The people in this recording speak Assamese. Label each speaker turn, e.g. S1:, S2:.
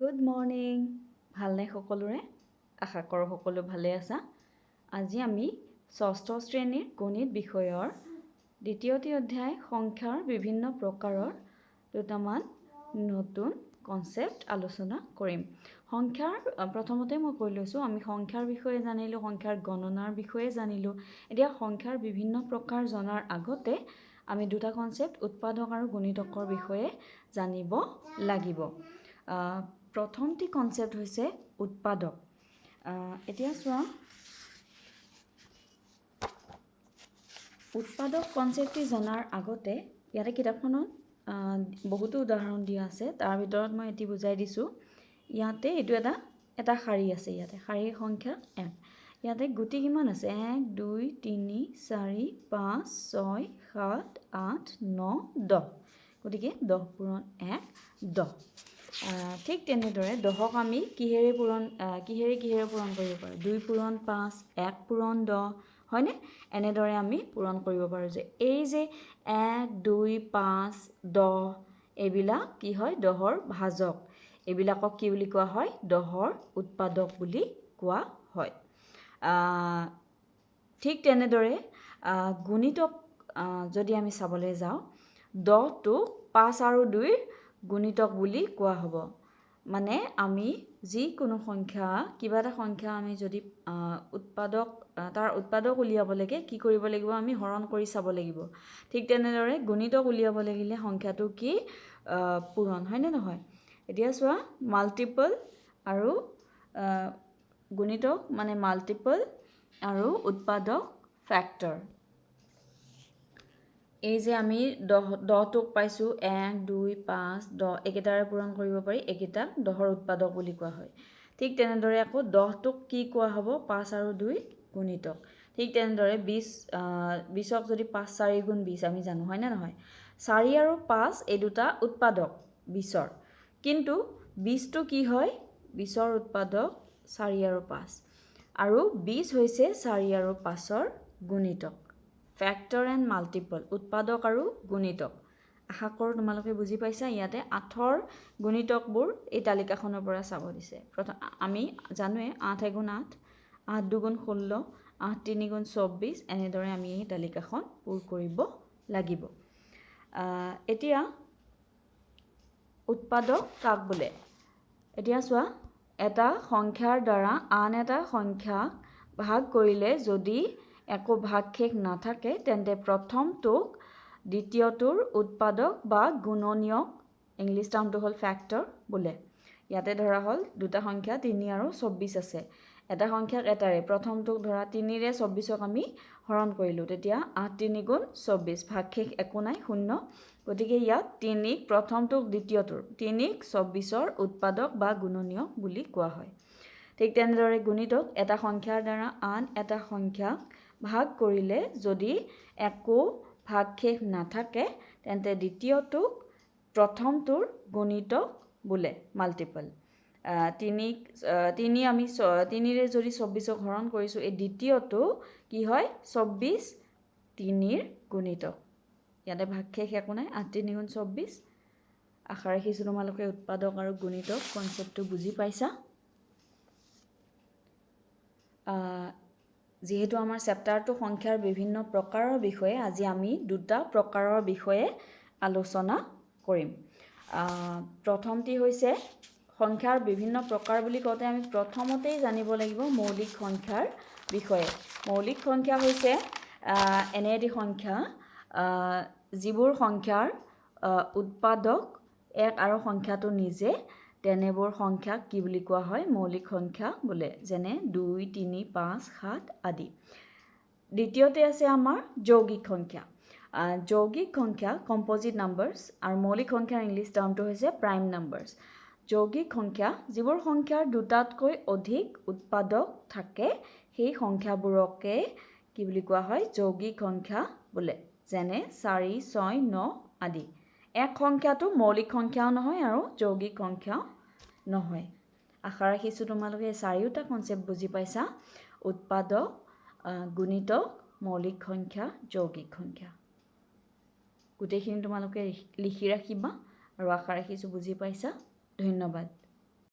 S1: গুড মৰ্ণিং ভালনে সকলোৰে আশা কৰোঁ সকলো ভালে আছা আজি আমি ষষ্ঠ শ্ৰেণীৰ গণিত বিষয়ৰ দ্বিতীয়টি অধ্যায় সংখ্যাৰ বিভিন্ন প্ৰকাৰৰ দুটামান নতুন কনসেপ্ট আলোচনা কৰিম সংখ্যাৰ প্ৰথমতে মই কৈ লৈছোঁ আমি সংখ্যাৰ বিষয়ে জানিলোঁ সংখ্যাৰ গণনাৰ বিষয়ে জানিলোঁ এতিয়া সংখ্যাৰ বিভিন্ন প্ৰকাৰ জনাৰ আগতে আমি দুটা কনসেপ্ট উৎপাদক আৰু গুণিতকৰ বিষয়ে জানিব লাগিব প্ৰথমটি কনসেপ্ট হৈছে উৎপাদক এতিয়া চোৱা উৎপাদক কনসেপ্টটি জনাৰ আগতে ইয়াতে কিতাপখনত বহুতো উদাহৰণ দিয়া আছে তাৰ ভিতৰত মই এটি বুজাই দিছোঁ ইয়াতে এইটো এটা শাৰী আছে ইয়াতে শাৰীৰ সংখ্যা 1 ইয়াতে গুটি কিমান আছে 1 2 3 4 5 6 7 8 9 10 গতিকে 10 পূৰণ 1 10 ঠিক তেনেদৰে 10ক আমি কিহেৰে পূৰণ কৰিব পাৰোঁ 2 পূৰণ 5 1 পূৰণ 10 হয়নে এনেদৰে আমি পূৰণ কৰিব পাৰোঁ যে এই যে 1 2 5 10 এইবিলাক কি হয় 10ৰ ভাজক এইবিলাকক কি বুলি কোৱা হয় 10ৰ উৎপাদক বুলি কোৱা হয় ঠিক তেনেদৰে গুণিতক যদি আমি চাবলৈ যাওঁ 10 টো 5 আৰু 2ৰ গুণিতক বুলি কোৱা হ'ব মানে আমি যিকোনো সংখ্যা কিবা এটা সংখ্যা আমি যদি তাৰ উৎপাদক উলিয়াব লাগে কি কৰিব লাগিব আমি হৰণ কৰি চাব লাগিব ঠিক তেনেদৰে গুণিতক উলিয়াব লাগিলে সংখ্যাটো কি পূৰণ হয় নে নহয় এতিয়া চোৱা মাল্টিপল আৰু গুণিতক মানে মাল্টিপল আৰু উৎপাদক ফ্যাক্টৰ এই যে আমি 10 টোক পাইছো 1 2 5 10 একেটাৰে পূৰণ কৰিব পাৰি একেটা 10ৰ উৎপাদক বুলি কোৱা হয় ঠিক তেনেদৰে আকৌ 10 টোক কি কোৱা হ'ব 5 আৰু 2 গুণিতক ঠিক তেনেদৰে 20ক যদি 5 4 গুণ 20 আমি জানো হয় না নহয় 4 আৰু 5 এই দুটা উৎপাদক 20ৰ কিন্তু 20 টো কি হয় 20ৰ উৎপাদক 4 আৰু 5 আৰু 20 হৈছে 4 আৰু 5ৰ গুণিতক ফ্যাক্টৰ এণ্ড মাল্টিপল উৎপাদক আৰু গুণিতক আশা কৰোঁ তোমালোকে বুজি পাইছা ইয়াতে 8ৰ গুণিতকবোৰ এই তালিকাখনৰ পৰা চাব দিছে প্ৰথম আমি জানোৱে 8 * 8 8 2 * 16 8 3 * 24 এনেদৰে আমি এই তালিকাখন পূৰ কৰিব লাগিব এতিয়া উৎপাদক কাক বোলে এতিয়া চোৱা এটা সংখ্যাৰ দ্বাৰা আন এটা সংখ্যাক ভাগ কৰিলে যদি একো ভাগশেষ নাথাকে তেন্তে প্ৰথমটোক দ্বিতীয়টোৰ উৎপাদক বা গুণনীয়ক ইংলিছ টাৰ্মটো হ'ল ফ্যাক্টৰ বোলে ইয়াতে ধৰা হ'ল দুটা সংখ্যা 3 আৰু 24 আছে এটা সংখ্যাক এটাৰে প্ৰথমটোক ধৰা 3 ৰে 24ক আমি হৰণ কৰিলোঁ তেতিয়া 8 3 * 24 ভাগশেষ একো নাই শূন্য গতিকে ইয়াত 3ক প্ৰথমটোক দ্বিতীয়টোৰ 3ক 24ৰ উৎপাদক বা গুণনীয়ক বুলি কোৱা হয় ঠিক তেনেদৰে গুণিতক এটা সংখ্যাৰ দ্বাৰা আন এটা সংখ্যাক ভাগ কৰিলে যদি একো ভাগশেষ নাথাকে তেন্তে দ্বিতীয়টোক প্ৰথমটোৰ গুণিতক বোলে মাল্টিপল 3 আমি 3 ৰে যদি 24ক হৰণ কৰিছোঁ এই দ্বিতীয়টো কি হয় 24 3ৰ গুণিতক ইয়াতে ভাগশেষ একো নাই 8 3 * 24 আশা ৰাখিছোঁ তোমালোকে উৎপাদক আৰু গুণিতক কনসেপ্টটো বুজি পাইছা যেহেতু আমাৰ চেপ্টাৰটো সংখ্যাৰ বিভিন্ন প্ৰকাৰৰ বিষয়ে আজি আমি দুটা প্ৰকাৰৰ বিষয়ে আলোচনা কৰিম প্ৰথমটি হৈছে সংখ্যাৰ বিভিন্ন প্ৰকাৰ বুলি কওঁতে আমি প্ৰথমতেই জানিব লাগিব মৌলিক সংখ্যাৰ বিষয়ে মৌলিক সংখ্যা হৈছে এনে এটি সংখ্যা যিবোৰ সংখ্যাৰ উৎপাদক এক আৰু সংখ্যাটো নিজে তেনেবোৰ সংখ্যাক কি বুলি কোৱা হয় মৌলিক সংখ্যা বোলে যেনে 2 3 5 7 আদি দ্বিতীয়তে আছে আমাৰ যৌগিক সংখ্যা যৌগিক সংখ্যা কম্পোজিট নাম্বাৰছ আৰু মৌলিক সংখ্যাৰ ইংলিছ টাৰ্মটো হৈছে প্ৰাইম নাম্বাৰছ যৌগিক সংখ্যা যিবোৰ সংখ্যাৰ দুটাতকৈ অধিক উৎপাদক থাকে সেই সংখ্যাবোৰকে কি বুলি কোৱা হয় যৌগিক সংখ্যা বোলে যেনে 4 6 9 আদি এক সংখ্যাটো মৌলিক সংখ্যাও নহয় আৰু যৌগিক সংখ্যাও নহয় আশা ৰাখিছোঁ তোমালোকে চাৰিওটা কনসেপ্ট বুজি পাইছা উৎপাদক গুণিতক মৌলিক সংখ্যা যৌগিক সংখ্যা গোটেইখিনি তোমালোকে লিখি ৰাখিবা আৰু আশা ৰাখিছোঁ বুজি পাইছা ধন্যবাদ